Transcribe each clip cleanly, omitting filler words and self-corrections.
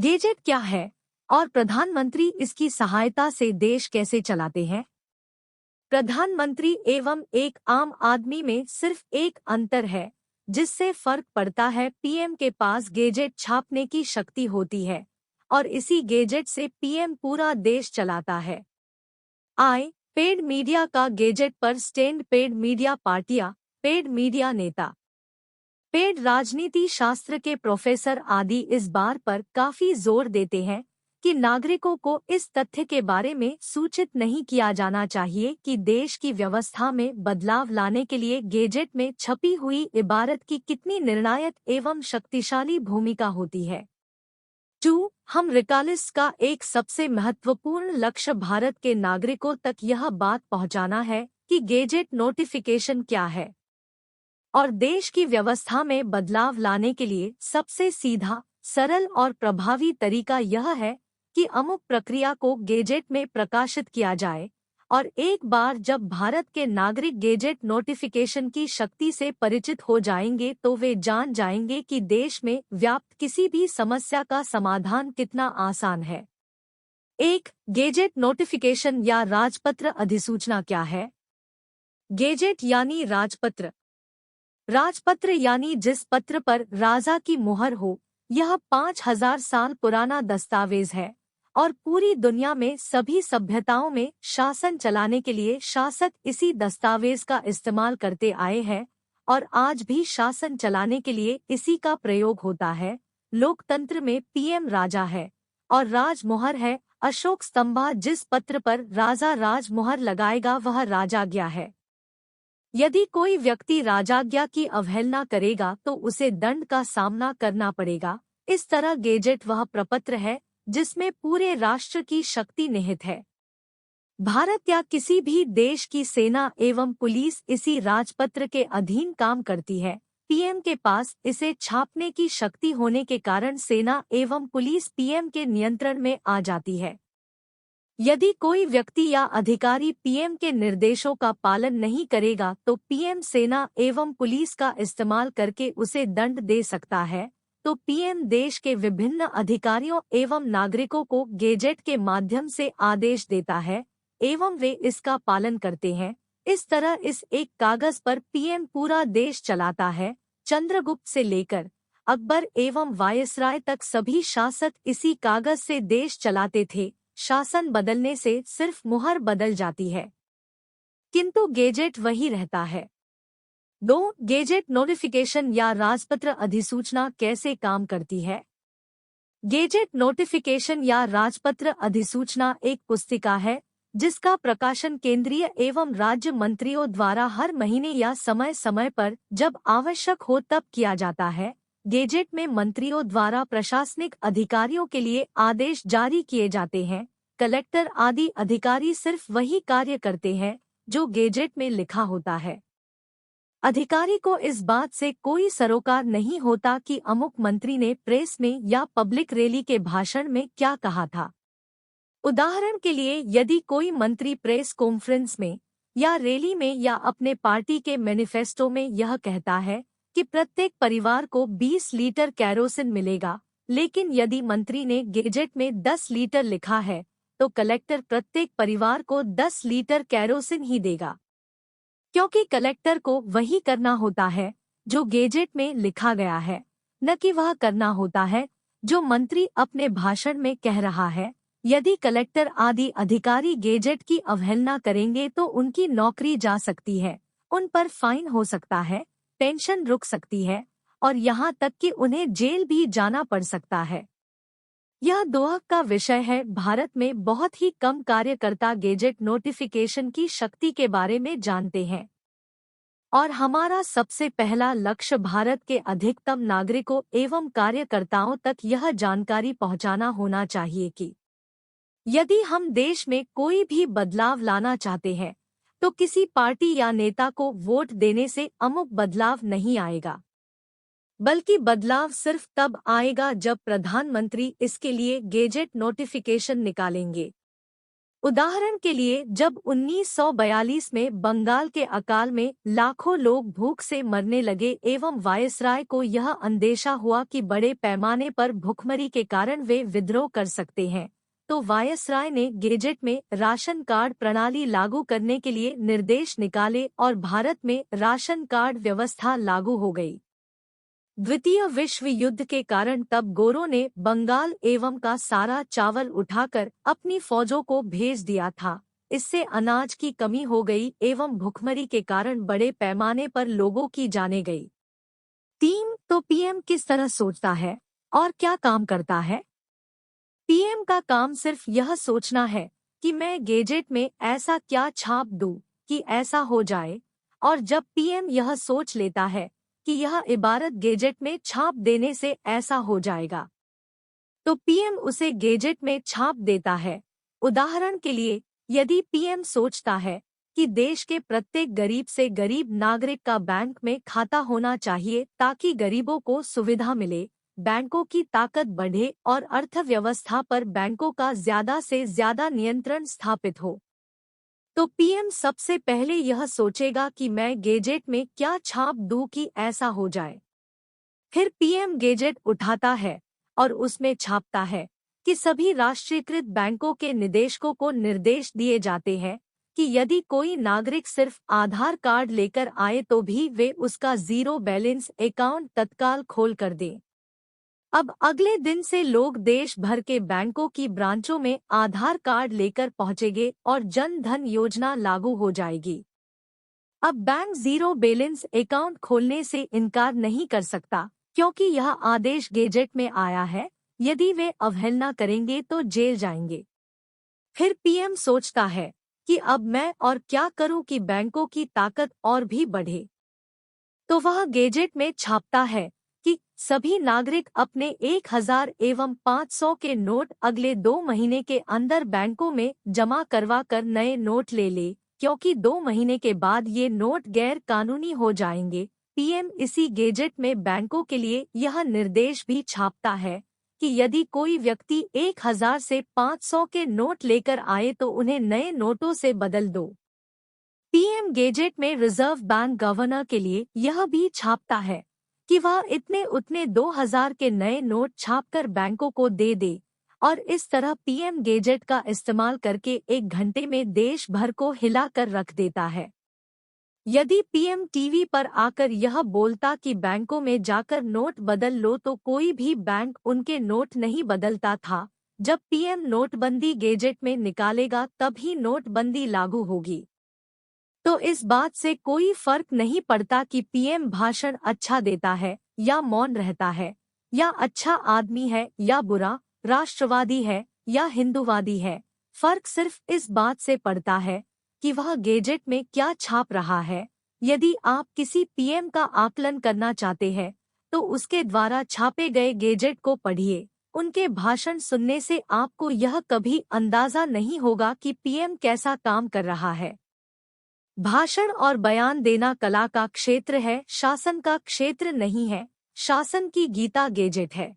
Gadget क्या है और प्रधानमंत्री इसकी सहायता से देश कैसे चलाते हैं? प्रधानमंत्री एवं एक आम आदमी में सिर्फ एक अंतर है जिससे फर्क पड़ता है। पीएम के पास गैजेट छापने की शक्ति होती है और इसी गैजेट से पीएम पूरा देश चलाता है। पेड मीडिया का गैजेट पर स्टैंड। पेड मीडिया पार्टियां, पेड मीडिया नेता, पेड राजनीति शास्त्र के प्रोफेसर आदि इस बार पर काफी जोर देते हैं कि नागरिकों को इस तथ्य के बारे में सूचित नहीं किया जाना चाहिए कि देश की व्यवस्था में बदलाव लाने के लिए गैजेट में छपी हुई इबारत की कितनी निर्णायक एवं शक्तिशाली भूमिका होती है। हम रिकालिस का एक सबसे महत्वपूर्ण लक्ष्य भारत के नागरिकों तक यह बात पहुंचाना है कि गैजेट नोटिफिकेशन क्या है और देश की व्यवस्था में बदलाव लाने के लिए सबसे सीधा, सरल और प्रभावी तरीका यह है कि अमुक प्रक्रिया को गैजेट में प्रकाशित किया जाए और एक बार जब भारत के नागरिक गैजेट नोटिफिकेशन की शक्ति से परिचित हो जाएंगे तो वे जान जाएंगे कि देश में व्याप्त किसी भी समस्या का समाधान कितना आसान है। गैजेट नोटिफिकेशन या राजपत्र अधिसूचना क्या है? गैजेट यानी राजपत्र। राजपत्र यानी जिस पत्र पर राजा की मुहर हो। यह 5000 साल पुराना दस्तावेज है और पूरी दुनिया में सभी सभ्यताओं में शासन चलाने के लिए शासक इसी दस्तावेज का इस्तेमाल करते आए हैं और आज भी शासन चलाने के लिए इसी का प्रयोग होता है। लोकतंत्र में पीएम राजा है और राजमुहर है अशोक स्तंभा। जिस पत्र पर राजा राजमुहर लगाएगा वह राजाज्ञा है। यदि कोई व्यक्ति राजाज्ञा की अवहेलना करेगा तो उसे दंड का सामना करना पड़ेगा। इस तरह गैजेट वह प्रपत्र है जिसमें पूरे राष्ट्र की शक्ति निहित है। भारत या किसी भी देश की सेना एवं पुलिस इसी राजपत्र के अधीन काम करती है। पीएम के पास इसे छापने की शक्ति होने के कारण सेना एवं पुलिस पीएम के नियंत्रण में आ जाती है। यदि कोई व्यक्ति या अधिकारी पीएम के निर्देशों का पालन नहीं करेगा तो पीएम सेना एवं पुलिस का इस्तेमाल करके उसे दंड दे सकता है। तो पीएम देश के विभिन्न अधिकारियों एवं नागरिकों को गैजेट के माध्यम से आदेश देता है एवं वे इसका पालन करते हैं। इस तरह इस एक कागज पर पीएम पूरा देश चलाता है। चंद्रगुप्त से लेकर अकबर एवं वायसराय तक सभी शासक इसी कागज से देश चलाते थे। शासन बदलने से सिर्फ मुहर बदल जाती है किंतु गैजेट वही रहता है। गैजेट नोटिफिकेशन या राजपत्र अधिसूचना कैसे काम करती है? गैजेट नोटिफिकेशन या राजपत्र अधिसूचना एक पुस्तिका है जिसका प्रकाशन केंद्रीय एवं राज्य मंत्रियों द्वारा हर महीने या समय समय पर जब आवश्यक हो तब किया जाता है। गैजेट में मंत्रियों द्वारा प्रशासनिक अधिकारियों के लिए आदेश जारी किए जाते हैं। कलेक्टर आदि अधिकारी सिर्फ वही कार्य करते हैं जो गैजेट में लिखा होता है। अधिकारी को इस बात से कोई सरोकार नहीं होता कि अमुक मंत्री ने प्रेस में या पब्लिक रैली के भाषण में क्या कहा था। उदाहरण के लिए यदि कोई मंत्री प्रेस कॉन्फ्रेंस में या रैली में या अपने पार्टी के मैनिफेस्टो में यह कहता है कि प्रत्येक परिवार को 20 लीटर कैरोसिन मिलेगा, लेकिन यदि मंत्री ने गैजेट में 10 लीटर लिखा है तो कलेक्टर प्रत्येक परिवार को 10 लीटर कैरोसिन ही देगा, क्योंकि कलेक्टर को वही करना होता है जो गैजेट में लिखा गया है, न कि वह करना होता है जो मंत्री अपने भाषण में कह रहा है। यदि कलेक्टर आदि अधिकारी गैजेट की अवहेलना करेंगे तो उनकी नौकरी जा सकती है, उन पर फाइन हो सकता है, पेंशन रुक सकती है और यहाँ तक कि उन्हें जेल भी जाना पड़ सकता है। यह दुख का विषय है। भारत में बहुत ही कम कार्यकर्ता गैजेट नोटिफिकेशन की शक्ति के बारे में जानते हैं और हमारा सबसे पहला लक्ष्य भारत के अधिकतम नागरिकों एवं कार्यकर्ताओं तक यह जानकारी पहुंचाना होना चाहिए कि यदि हम देश में कोई भी बदलाव लाना चाहते हैं तो किसी पार्टी या नेता को वोट देने से अमुक बदलाव नहीं आएगा, बल्कि बदलाव सिर्फ तब आएगा जब प्रधानमंत्री इसके लिए गैजेट नोटिफिकेशन निकालेंगे। उदाहरण के लिए जब 1942 में बंगाल के अकाल में लाखों लोग भूख से मरने लगे एवं वायसराय को यह अंदेशा हुआ कि बड़े पैमाने पर भुखमरी के कारण वे विद्रोह कर सकते हैं, तो वायसराय ने गेजेट में राशन कार्ड प्रणाली लागू करने के लिए निर्देश निकाले और भारत में राशन कार्ड व्यवस्था लागू हो गई। द्वितीय विश्व युद्ध के कारण तब गोरों ने बंगाल एवं का सारा चावल उठाकर अपनी फौजों को भेज दिया था। इससे अनाज की कमी हो गई एवं भुखमरी के कारण बड़े पैमाने पर लोगों की जानें गई। 3. तो पीएम किस तरह सोचता है और क्या काम करता है? पीएम का काम सिर्फ यह सोचना है कि मैं गेजेट में ऐसा क्या छाप दूं कि ऐसा हो जाए, और जब पीएम यह सोच लेता है कि यह इबारत गेजेट में छाप देने से ऐसा हो जाएगा, तो पीएम उसे गेजेट में छाप देता है। उदाहरण के लिए, यदि पीएम सोचता है कि देश के प्रत्येक गरीब से गरीब नागरिक का बैंक में खाता होना चाहिए ताकि गरीबों को सुविधा मिले, बैंकों की ताकत बढ़े और अर्थव्यवस्था पर बैंकों का ज्यादा से ज्यादा नियंत्रण स्थापित हो, तो पीएम सबसे पहले यह सोचेगा कि मैं गेजेट में क्या छाप दूं कि ऐसा हो जाए। फिर पीएम गेजेट उठाता है और उसमें छापता है कि सभी राष्ट्रीयकृत बैंकों के निदेशकों को निर्देश दिए जाते हैं कि यदि कोई नागरिक सिर्फ आधार कार्ड लेकर आए तो भी वे उसका जीरो बैलेंस अकाउंट तत्काल खोल कर दें। अब अगले दिन से लोग देश भर के बैंकों की ब्रांचों में आधार कार्ड लेकर पहुंचेंगे और जन धन योजना लागू हो जाएगी। अब बैंक जीरो बैलेंस अकाउंट खोलने से इनकार नहीं कर सकता क्योंकि यह आदेश गेजेट में आया है। यदि वे अवहेलना करेंगे तो जेल जाएंगे। फिर पीएम सोचता है कि अब मैं और क्या करूं कि बैंकों की ताकत और भी बढ़े, तो वह गेजेट में छापता है कि सभी नागरिक अपने 1000 एवं 500 के नोट अगले 2 महीने के अंदर बैंकों में जमा करवा कर नए नोट ले ले, क्योंकि 2 महीने के बाद ये नोट गैर कानूनी हो जाएंगे। पीएम इसी गेजेट में बैंकों के लिए यह निर्देश भी छापता है कि यदि कोई व्यक्ति 1000 से 500 के नोट लेकर आए तो उन्हें नए नोटों से बदल दो। पीएम गेजेट में रिजर्व बैंक गवर्नर के लिए यह भी छापता है कि वह इतने उतने 2000 के नए नोट छापकर बैंकों को दे दे, और इस तरह पीएम गेजेट का इस्तेमाल करके 1 घंटे में देश भर को हिला कर रख देता है। यदि पीएम टीवी पर आकर यह बोलता कि बैंकों में जाकर नोट बदल लो तो कोई भी बैंक उनके नोट नहीं बदलता था। जब पीएम नोटबंदी गेजेट में निकालेगा तभी नोटबंदी लागू होगी। तो इस बात से कोई फर्क नहीं पड़ता कि पीएम भाषण अच्छा देता है या मौन रहता है, या अच्छा आदमी है या बुरा, राष्ट्रवादी है या हिंदूवादी है। फर्क सिर्फ इस बात से पड़ता है कि वह गेजेट में क्या छाप रहा है। यदि आप किसी पीएम का आकलन करना चाहते हैं तो उसके द्वारा छापे गए गेजेट को पढ़िए। उनके भाषण सुनने से आपको यह कभी अंदाजा नहीं होगा कि पीएम कैसा काम कर रहा है। भाषण और बयान देना कला का क्षेत्र है, शासन का क्षेत्र नहीं है। शासन की गीता गेजेट है।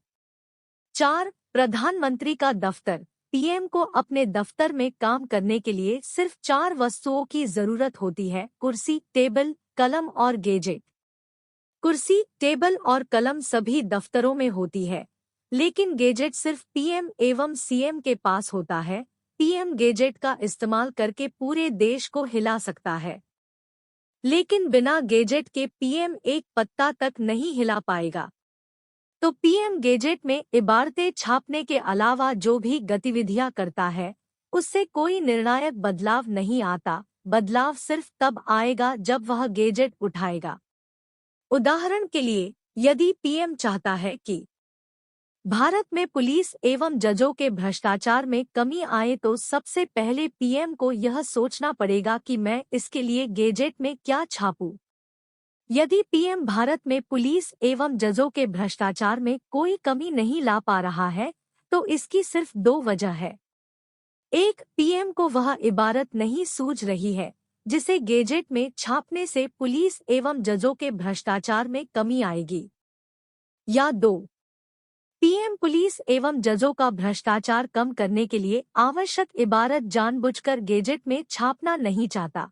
4. प्रधानमंत्री का दफ्तर। पीएम को अपने दफ्तर में काम करने के लिए सिर्फ 4 वस्तुओं की जरूरत होती है: कुर्सी, टेबल, कलम और गेजेट। कुर्सी, टेबल और कलम सभी दफ्तरों में होती है, लेकिन गेजेट सिर्फ पीएम एवं सीएम के पास होता है। पीएम गेजेट का इस्तेमाल करके पूरे देश को हिला सकता है, लेकिन बिना गेजेट के पीएम एक पत्ता तक नहीं हिला पाएगा। तो पीएम गेजेट में इबारतें छापने के अलावा जो भी गतिविधियां करता है उससे कोई निर्णायक बदलाव नहीं आता। बदलाव सिर्फ तब आएगा जब वह गेजेट उठाएगा। उदाहरण के लिए, यदि पीएम चाहता है कि भारत में पुलिस एवं जजों के भ्रष्टाचार में कमी आए तो सबसे पहले पीएम को यह सोचना पड़ेगा कि मैं इसके लिए गेजेट में क्या छापूं। यदि पीएम भारत में पुलिस एवं जजों के भ्रष्टाचार में कोई कमी नहीं ला पा रहा है तो इसकी सिर्फ 2 वजह है। एक, पीएम को वह इबारत नहीं सूझ रही है जिसे गेजेट में छापने से पुलिस एवं जजों के भ्रष्टाचार में कमी आएगी। या 2, पीएम पुलिस एवं जजों का भ्रष्टाचार कम करने के लिए आवश्यक इबारत जानबूझकर गैजेट में छापना नहीं चाहता।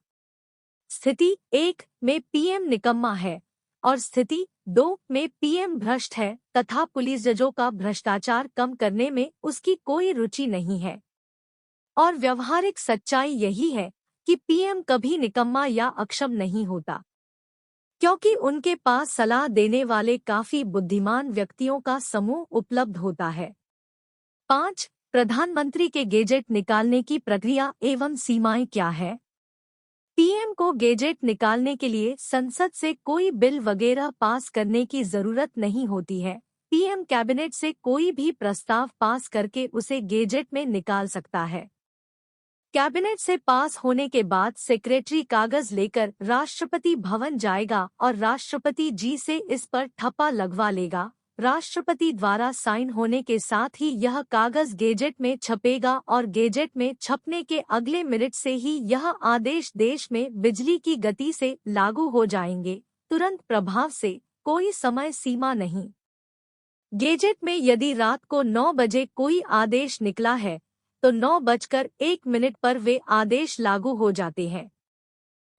स्थिति 1 में पीएम निकम्मा है और स्थिति 2 में पीएम भ्रष्ट है तथा पुलिस जजों का भ्रष्टाचार कम करने में उसकी कोई रुचि नहीं है। और व्यवहारिक सच्चाई यही है कि पीएम कभी निकम्मा या अक्षम नहीं होता, क्योंकि उनके पास सलाह देने वाले काफी बुद्धिमान व्यक्तियों का समूह उपलब्ध होता है। 5. प्रधानमंत्री के गैजेट निकालने की प्रक्रिया एवं सीमाएं क्या है? पीएम को गैजेट निकालने के लिए संसद से कोई बिल वगैरह पास करने की जरूरत नहीं होती है। पीएम कैबिनेट से कोई भी प्रस्ताव पास करके उसे गैजेट में निकाल सकता है। कैबिनेट से पास होने के बाद सेक्रेटरी कागज लेकर राष्ट्रपति भवन जाएगा और राष्ट्रपति जी से इस पर ठप्पा लगवा लेगा। राष्ट्रपति द्वारा साइन होने के साथ ही यह कागज गैजेट में छपेगा और गैजेट में छपने के अगले मिनट से ही यह आदेश देश में बिजली की गति से लागू हो जाएंगे, तुरंत प्रभाव से, कोई समय सीमा नहीं। गैजेट में यदि रात को 9 बजे कोई आदेश निकला है तो 9:01 पर वे आदेश लागू हो जाते हैं।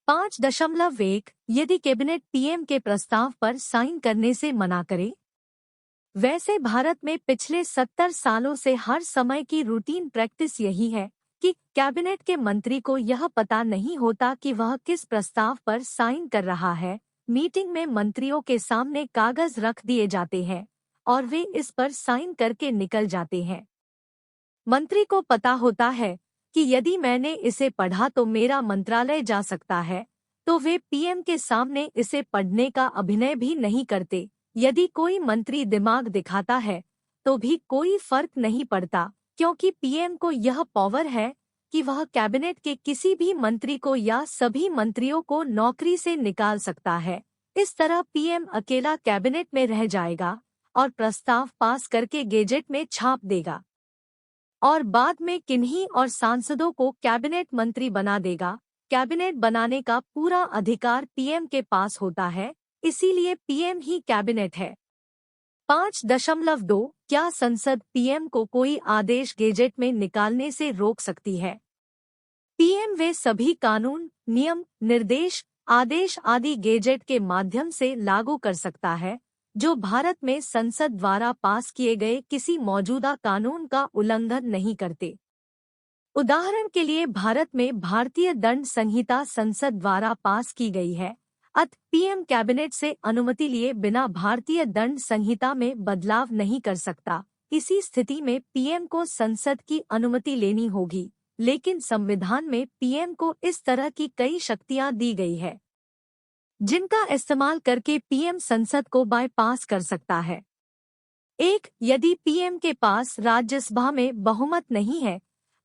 5.1 यदि कैबिनेट पीएम के प्रस्ताव पर साइन करने से मना करे। वैसे भारत में पिछले 70 सालों से हर समय की रूटीन प्रैक्टिस यही है कि कैबिनेट के मंत्री को यह पता नहीं होता कि वह किस प्रस्ताव पर साइन कर रहा है। मीटिंग में मंत्रियों के सामने कागज रख दिए जाते हैं और वे इस पर साइन करके निकल जाते हैं। मंत्री को पता होता है कि यदि मैंने इसे पढ़ा तो मेरा मंत्रालय जा सकता है, तो वे पीएम के सामने इसे पढ़ने का अभिनय भी नहीं करते। यदि कोई मंत्री दिमाग दिखाता है तो भी कोई फर्क नहीं पड़ता, क्योंकि पीएम को यह पावर है कि वह कैबिनेट के किसी भी मंत्री को या सभी मंत्रियों को नौकरी से निकाल सकता है। इस तरह पीएम अकेला कैबिनेट में रह जाएगा और प्रस्ताव पास करके गैजेट में छाप देगा और बाद में किन्हीं और सांसदों को कैबिनेट मंत्री बना देगा। कैबिनेट बनाने का पूरा अधिकार पीएम के पास होता है, इसीलिए पीएम ही कैबिनेट है। 5.2 क्या संसद पीएम को कोई आदेश गैजेट में निकालने से रोक सकती है? पीएम वे सभी कानून, नियम, निर्देश, आदेश आदि गैजेट के माध्यम से लागू कर सकता है जो भारत में संसद द्वारा पास किए गए किसी मौजूदा कानून का उल्लंघन नहीं करते। उदाहरण के लिए भारत में भारतीय दंड संहिता संसद द्वारा पास की गई है, अतः पीएम कैबिनेट से अनुमति लिए बिना भारतीय दंड संहिता में बदलाव नहीं कर सकता। इसी स्थिति में पीएम को संसद की अनुमति लेनी होगी, लेकिन संविधान में पीएम को इस तरह की कई शक्तियां दी गई है जिनका इस्तेमाल करके पीएम संसद को बाईपास कर सकता है। 1. यदि पीएम के पास राज्यसभा में बहुमत नहीं है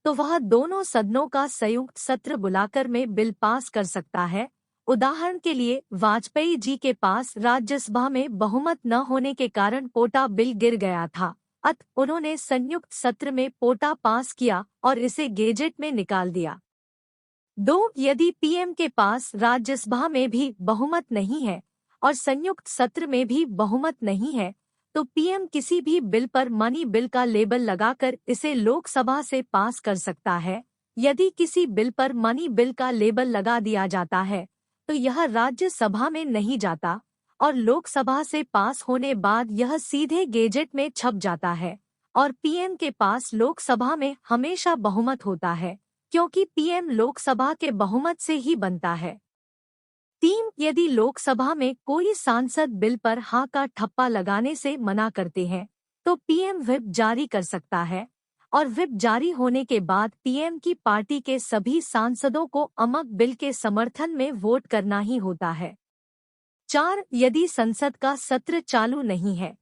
तो वह दोनों सदनों का संयुक्त सत्र बुलाकर में बिल पास कर सकता है। उदाहरण के लिए वाजपेयी जी के पास राज्यसभा में बहुमत न होने के कारण पोटा बिल गिर गया था, अतः उन्होंने संयुक्त सत्र में पोटा पास किया और इसे गैजेट में निकाल दिया। 2. यदि पीएम के पास राज्यसभा में भी बहुमत नहीं है और संयुक्त सत्र में भी बहुमत नहीं है तो पीएम किसी भी बिल पर मनी बिल का लेबल लगाकर इसे लोकसभा से पास कर सकता है। यदि किसी बिल पर मनी बिल का लेबल लगा दिया जाता है तो यह राज्यसभा में नहीं जाता और लोकसभा से पास होने बाद यह सीधे गैजेट में छप जाता है और पीएम के पास लोकसभा में हमेशा बहुमत होता है, क्योंकि पीएम लोकसभा के बहुमत से ही बनता है। 3. यदि लोकसभा में कोई सांसद बिल पर हाँ का ठप्पा लगाने से मना करते हैं तो पीएम व्हिप जारी कर सकता है और व्हिप जारी होने के बाद पीएम की पार्टी के सभी सांसदों को अमक बिल के समर्थन में वोट करना ही होता है। 4. यदि संसद का सत्र चालू नहीं है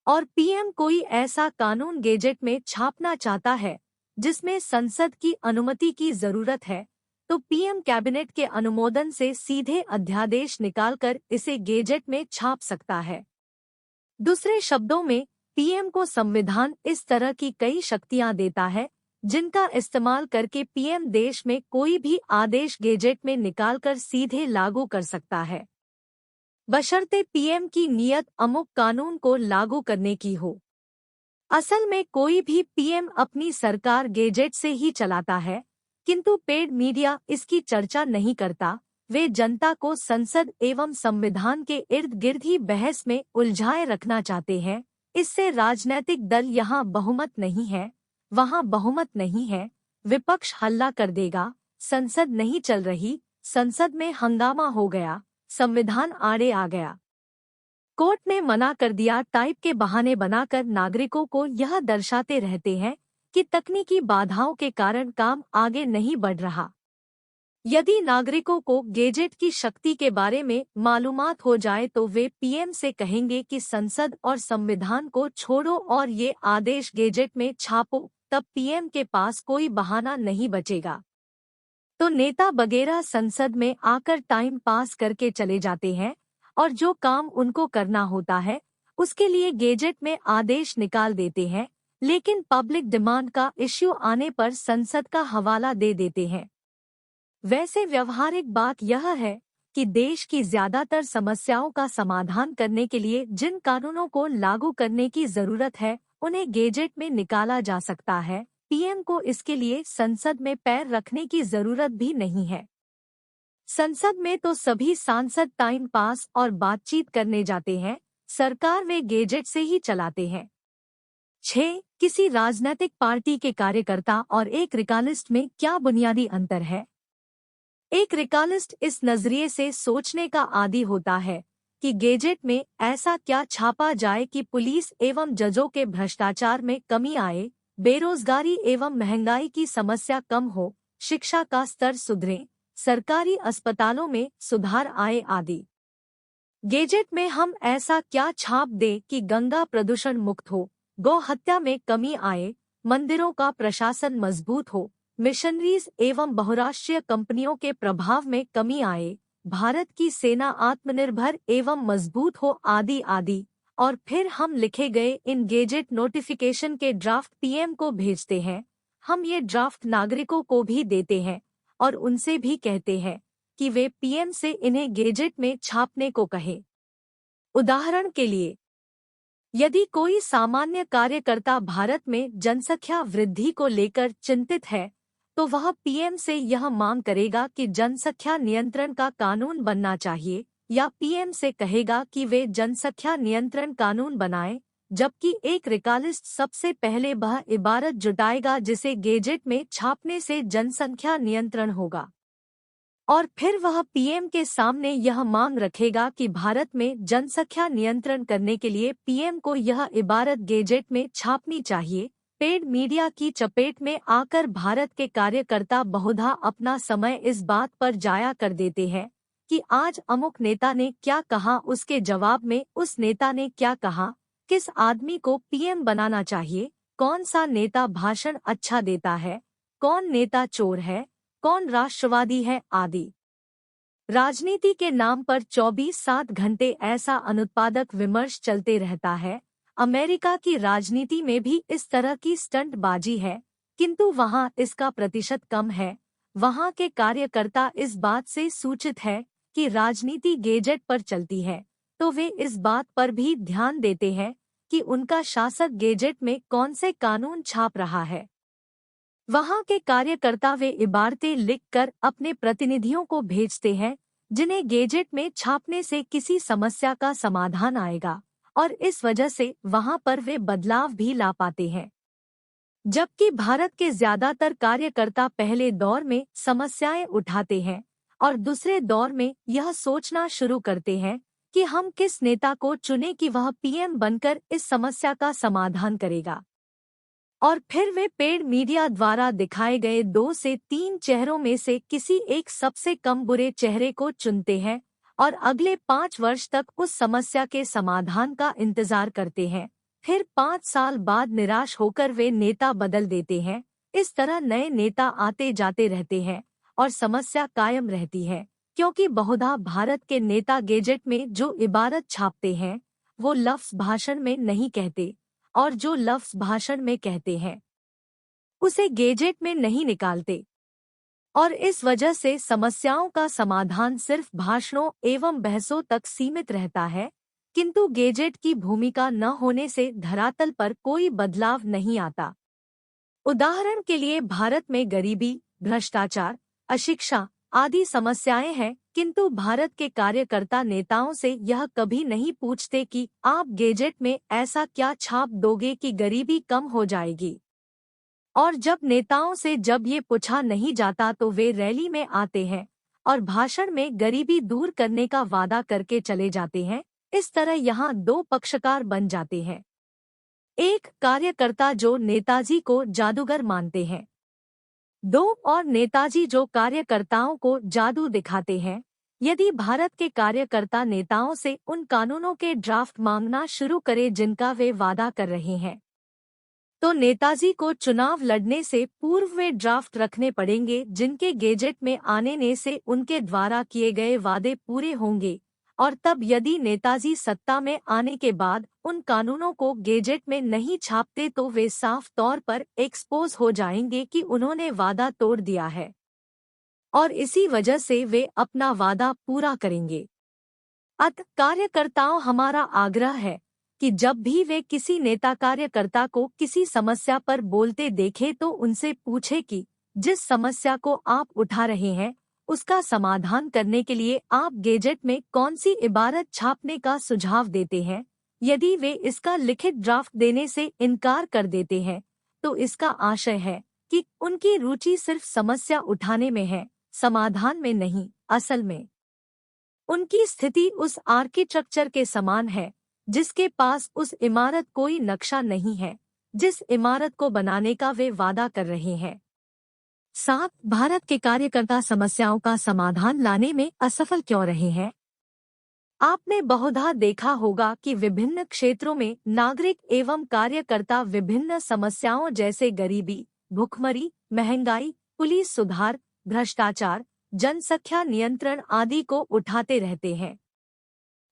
और पीएम कोई ऐसा कानून गैजेट में छापना चाहता है जिसमें संसद की अनुमति की जरूरत है तो पीएम कैबिनेट के अनुमोदन से सीधे अध्यादेश निकालकर इसे गैजेट में छाप सकता है। दूसरे शब्दों में पीएम को संविधान इस तरह की कई शक्तियां देता है जिनका इस्तेमाल करके पीएम देश में कोई भी आदेश गैजेट में निकालकर सीधे लागू कर सकता है, बशर्ते पीएम की नीयत अमुक कानून को लागू करने की हो। असल में कोई भी पीएम अपनी सरकार गैजेट से ही चलाता है, किंतु पेड मीडिया इसकी चर्चा नहीं करता। वे जनता को संसद एवं संविधान के इर्द गिर्द ही बहस में उलझाए रखना चाहते हैं। इससे राजनीतिक दल यहाँ बहुमत नहीं है, वहाँ बहुमत नहीं है, विपक्ष हल्ला कर देगा, संसद नहीं चल रही, संसद में हंगामा हो गया, संविधान आड़े आ गया, कोर्ट ने मना कर दिया टाइप के बहाने बनाकर नागरिकों को यह दर्शाते रहते हैं कि तकनीकी बाधाओं के कारण काम आगे नहीं बढ़ रहा। यदि नागरिकों को गैजेट की शक्ति के बारे में मालूमात हो जाए तो वे पीएम से कहेंगे कि संसद और संविधान को छोड़ो और ये आदेश गैजेट में छापो, तब पीएम के पास कोई बहाना नहीं बचेगा। तो नेता वगैरह संसद में आकर टाइम पास करके चले जाते हैं और जो काम उनको करना होता है उसके लिए गैजेट में आदेश निकाल देते हैं, लेकिन पब्लिक डिमांड का इश्यू आने पर संसद का हवाला दे देते हैं। वैसे व्यवहारिक बात यह है कि देश की ज्यादातर समस्याओं का समाधान करने के लिए जिन कानूनों को लागू करने की जरूरत है उन्हें गैजेट में निकाला जा सकता है। पीएम को इसके लिए संसद में पैर रखने की जरूरत भी नहीं है। संसद में तो सभी सांसद टाइम पास और बातचीत करने जाते हैं, सरकार वे गैजेट से ही चलाते हैं। 6. किसी राजनीतिक पार्टी के कार्यकर्ता और एक रिकालिस्ट में क्या बुनियादी अंतर है? एक रिकालिस्ट इस नजरिए से सोचने का आदी होता है कि गैजेट में ऐसा क्या छापा जाए कि पुलिस एवं जजों के भ्रष्टाचार में कमी आए, बेरोजगारी एवं महंगाई की समस्या कम हो, शिक्षा का स्तर सुधरे, सरकारी अस्पतालों में सुधार आए आदि। गैजेट में हम ऐसा क्या छाप दे कि गंगा प्रदूषण मुक्त हो, गौ हत्या में कमी आए, मंदिरों का प्रशासन मजबूत हो, मिशनरीज एवं बहुराष्ट्रीय कंपनियों के प्रभाव में कमी आए, भारत की सेना आत्मनिर्भर एवं मजबूत हो आदि आदि। और फिर हम लिखे गए इन गैजेट नोटिफिकेशन के ड्राफ्ट पीएम को भेजते हैं। हम ये ड्राफ्ट नागरिकों को भी देते हैं और उनसे भी कहते हैं कि वे पीएम से इन्हें गैजेट में छापने को कहे। उदाहरण के लिए, यदि कोई सामान्य कार्यकर्ता भारत में जनसंख्या वृद्धि को लेकर चिंतित है तो वह पीएम से यह मांग करेगा कि जनसंख्या नियंत्रण का कानून बनना चाहिए, या पीएम से कहेगा कि वे जनसंख्या नियंत्रण कानून बनाएं, जबकि एक रिकालिस्ट सबसे पहले वह इबारत जुटाएगा जिसे गैजेट में छापने से जनसंख्या नियंत्रण होगा, और फिर वह पीएम के सामने यह मांग रखेगा कि भारत में जनसंख्या नियंत्रण करने के लिए पीएम को यह इबारत गैजेट में छापनी चाहिए। पेड मीडिया की चपेट में आकर भारत के कार्यकर्ता बहुधा अपना समय इस बात पर जाया कर देते हैं कि आज अमुक नेता ने क्या कहा, उसके जवाब में उस नेता ने क्या कहा, किस आदमी को पीएम बनाना चाहिए, कौन सा नेता भाषण अच्छा देता है, कौन नेता चोर है, कौन राष्ट्रवादी है आदि। राजनीति के नाम पर 24/7 घंटे ऐसा अनुत्पादक विमर्श चलते रहता है। अमेरिका की राजनीति में भी इस तरह की स्टंटबाजी है, किंतु वहाँ इसका प्रतिशत कम है। वहाँ के कार्यकर्ता इस बात से सूचित है कि राजनीति गैजेट पर चलती है, तो वे इस बात पर भी ध्यान देते हैं कि उनका शासक गैजेट में कौन से कानून छाप रहा है। वहाँ के कार्यकर्ता वे इबारतें लिखकर अपने प्रतिनिधियों को भेजते हैं जिन्हें गैजेट में छापने से किसी समस्या का समाधान आएगा, और इस वजह से वहाँ पर वे बदलाव भी ला पाते हैं। जबकि भारत के ज्यादातर कार्यकर्ता पहले दौर में समस्याएं उठाते हैं और दूसरे दौर में यह सोचना शुरू करते हैं कि हम किस नेता को चुने कि वह पीएम बनकर इस समस्या का समाधान करेगा, और फिर वे पेड मीडिया द्वारा दिखाए गए 2 से 3 चेहरों में से किसी एक सबसे कम बुरे चेहरे को चुनते हैं और अगले 5 वर्ष तक उस समस्या के समाधान का इंतजार करते हैं। फिर 5 साल बाद निराश होकर वे नेता बदल देते हैं। इस तरह नए नेता आते जाते रहते हैं और समस्या कायम रहती है, क्योंकि बहुधा भारत के नेता गैजेट में जो इबारत छापते हैं वो लफ्ज भाषण में नहीं कहते, और जो लफ्ज भाषण में कहते हैं उसे गैजेट में नहीं निकालते, और इस वजह से समस्याओं का समाधान सिर्फ भाषणों एवं बहसों तक सीमित रहता है। किंतु गैजेट की भूमिका न होने से धरातल पर कोई बदलाव नहीं आता। उदाहरण के लिए भारत में गरीबी, भ्रष्टाचार, अशिक्षा आदि समस्याएं हैं, किंतु भारत के कार्यकर्ता नेताओं से यह कभी नहीं पूछते कि आप गैजेट में ऐसा क्या छाप दोगे कि गरीबी कम हो जाएगी। और जब नेताओं से जब ये पूछा नहीं जाता तो वे रैली में आते हैं और भाषण में गरीबी दूर करने का वादा करके चले जाते हैं। इस तरह यहाँ दो पक्षकार बन जाते हैं। एक, कार्यकर्ता जो नेताजी को जादूगर मानते हैं। दो, और नेताजी जो कार्यकर्ताओं को जादू दिखाते हैं। यदि भारत के कार्यकर्ता नेताओं से उन कानूनों के ड्राफ्ट मांगना शुरू करें जिनका वे वादा कर रहे हैं, तो नेताजी को चुनाव लड़ने से पूर्व वे ड्राफ्ट रखने पड़ेंगे जिनके गैजेट में आने से उनके द्वारा किए गए वादे पूरे होंगे। और तब यदि नेताजी सत्ता में आने के बाद उन कानूनों को गैजेट में नहीं छापते तो वे साफ तौर पर एक्सपोज हो जाएंगे कि उन्होंने वादा तोड़ दिया है और इसी वजह से वे अपना वादा पूरा करेंगे। अतः कार्यकर्ताओं, हमारा आग्रह है कि जब भी वे किसी नेता कार्यकर्ता को किसी समस्या पर बोलते देखें तो उनसे पूछे कि जिस समस्या को आप उठा रहे हैं उसका समाधान करने के लिए आप गैजेट में कौन सी इबारत छापने का सुझाव देते हैं। यदि वे इसका लिखित ड्राफ्ट देने से इनकार कर देते हैं तो इसका आशय है कि उनकी रुचि सिर्फ समस्या उठाने में है, समाधान में नहीं। असल में उनकी स्थिति उस आर्किटेक्चर के समान है जिसके पास उस इमारत कोई नक्शा नहीं है जिस इमारत को बनाने का वे वादा कर रहे हैं। 7, भारत के कार्यकर्ता समस्याओं का समाधान लाने में असफल क्यों रहे हैं? आपने बहुधा देखा होगा कि विभिन्न क्षेत्रों में नागरिक एवं कार्यकर्ता विभिन्न समस्याओं जैसे गरीबी, भुखमरी, महंगाई, पुलिस सुधार, भ्रष्टाचार, जनसंख्या नियंत्रण आदि को उठाते रहते हैं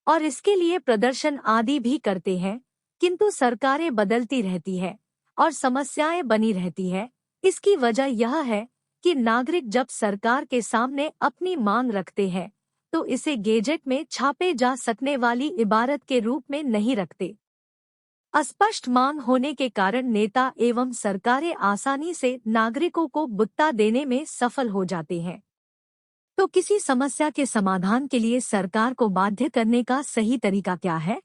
और इसके लिए प्रदर्शन आदि भी करते हैं, किंतु सरकारें बदलती रहती है और समस्याएं बनी रहती है। इसकी वजह यह है कि नागरिक जब सरकार के सामने अपनी मांग रखते हैं तो इसे गैजेट में छापे जा सकने वाली इबारत के रूप में नहीं रखते। अस्पष्ट मांग होने के कारण नेता एवं सरकारें आसानी से नागरिकों को बुत्ता देने में सफल हो जाते हैं। तो किसी समस्या के समाधान के लिए सरकार को बाध्य करने का सही तरीका क्या है?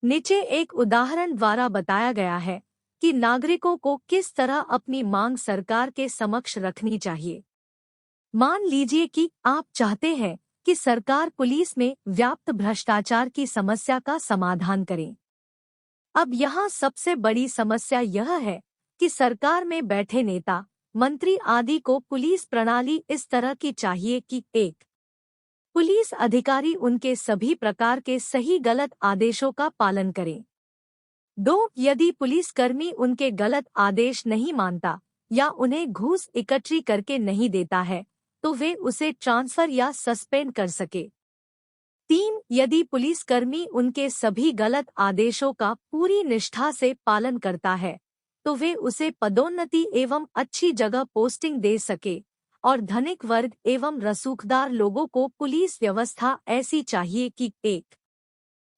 नीचे एक उदाहरण द्वारा बताया गया है कि नागरिकों को किस तरह अपनी मांग सरकार के समक्ष रखनी चाहिए। मान लीजिए कि आप चाहते हैं कि सरकार पुलिस में व्याप्त भ्रष्टाचार की समस्या का समाधान करे। अब यहाँ सबसे बड़ी समस्या यह है कि सरकार में बैठे नेता, मंत्री आदि को पुलिस प्रणाली इस तरह की चाहिए कि 1, पुलिस अधिकारी उनके सभी प्रकार के सही गलत आदेशों का पालन करें। 2, यदि पुलिसकर्मी उनके गलत आदेश नहीं मानता या उन्हें घूस इकट्ठी करके नहीं देता है तो वे उसे ट्रांसफर या सस्पेंड कर सके। 3, यदि पुलिसकर्मी उनके सभी गलत आदेशों का पूरी निष्ठा से पालन करता है तो वे उसे पदोन्नति एवं अच्छी जगह पोस्टिंग दे सके। और धनिक वर्ग एवं रसूखदार लोगों को पुलिस व्यवस्था ऐसी चाहिए कि 1,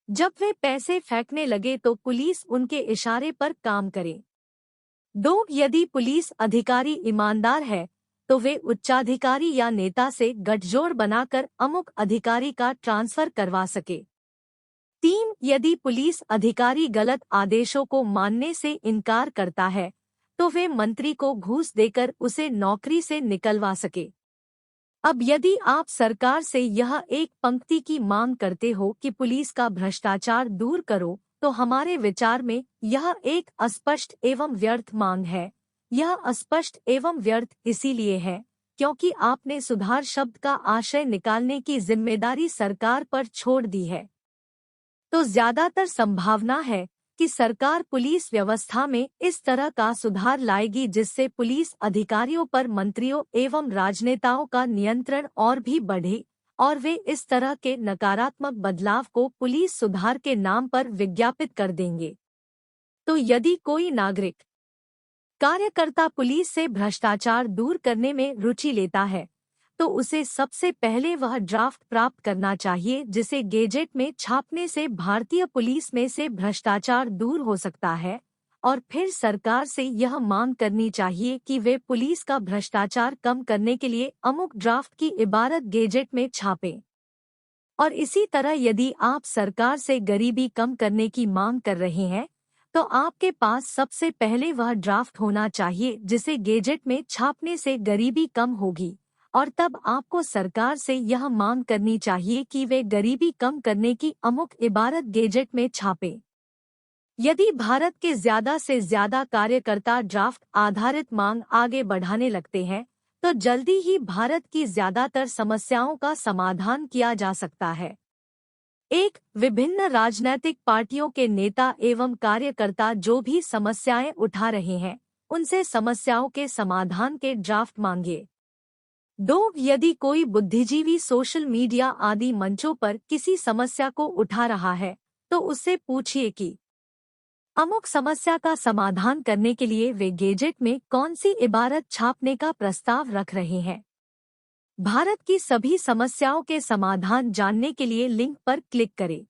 जब वे पैसे फेंकने लगे तो पुलिस उनके इशारे पर काम करे। 2, यदि पुलिस अधिकारी ईमानदार है तो वे उच्चाधिकारी या नेता से गठजोड़ बनाकर अमुक अधिकारी का ट्रांसफर करवा सके। 3, यदि पुलिस अधिकारी गलत आदेशों को मानने से इनकार करता है तो वे मंत्री को घूस देकर उसे नौकरी से निकलवा सके। अब यदि आप सरकार से यह एक पंक्ति की मांग करते हो कि पुलिस का भ्रष्टाचार दूर करो तो हमारे विचार में यह एक अस्पष्ट एवं व्यर्थ मांग है। यह अस्पष्ट एवं व्यर्थ इसीलिए है क्योंकि आपने सुधार शब्द का आशय निकालने की जिम्मेदारी सरकार पर छोड़ दी है। तो ज्यादातर संभावना है कि सरकार पुलिस व्यवस्था में इस तरह का सुधार लाएगी जिससे पुलिस अधिकारियों पर मंत्रियों एवं राजनेताओं का नियंत्रण और भी बढ़े और वे इस तरह के नकारात्मक बदलाव को पुलिस सुधार के नाम पर विज्ञापित कर देंगे। तो यदि कोई नागरिक कार्यकर्ता पुलिस से भ्रष्टाचार दूर करने में रुचि लेता है तो उसे सबसे पहले वह ड्राफ्ट प्राप्त करना चाहिए जिसे गेजेट में छापने से भारतीय पुलिस में से भ्रष्टाचार दूर हो सकता है, और फिर सरकार से यह मांग करनी चाहिए कि वे पुलिस का भ्रष्टाचार कम करने के लिए अमुक ड्राफ्ट की इबारत गेजेट में छापें। और इसी तरह यदि आप सरकार से गरीबी कम करने की मांग कर रहे हैं, तो आपके पास सबसे पहले वह ड्राफ्ट होना चाहिए जिसे गेजेट में छापने से गरीबी कम होगी, और तब आपको सरकार से यह मांग करनी चाहिए कि वे गरीबी कम करने की अमुक इबारत गेजेट में छापें। यदि भारत के ज्यादा से ज्यादा कार्यकर्ता ड्राफ्ट आधारित मांग आगे बढ़ाने लगते हैं, तो जल्दी ही भारत की ज्यादातर समस्याओं का समाधान किया जा सकता है। विभिन्न राजनैतिक पार्टियों के नेता एवं कार्यकर्ता जो भी समस्याएं उठा रहे हैं, उनसे समस्याओं के समाधान के ड्राफ्ट मांगिए। यदि कोई बुद्धिजीवी सोशल मीडिया आदि मंचों पर किसी समस्या को उठा रहा है, तो उससे पूछिए कि अमुक समस्या का समाधान करने के लिए वे गेजेट में कौन सी इबारत छापने का प्रस्ताव रख रहे हैं। भारत की सभी समस्याओं के समाधान जानने के लिए लिंक पर क्लिक करें।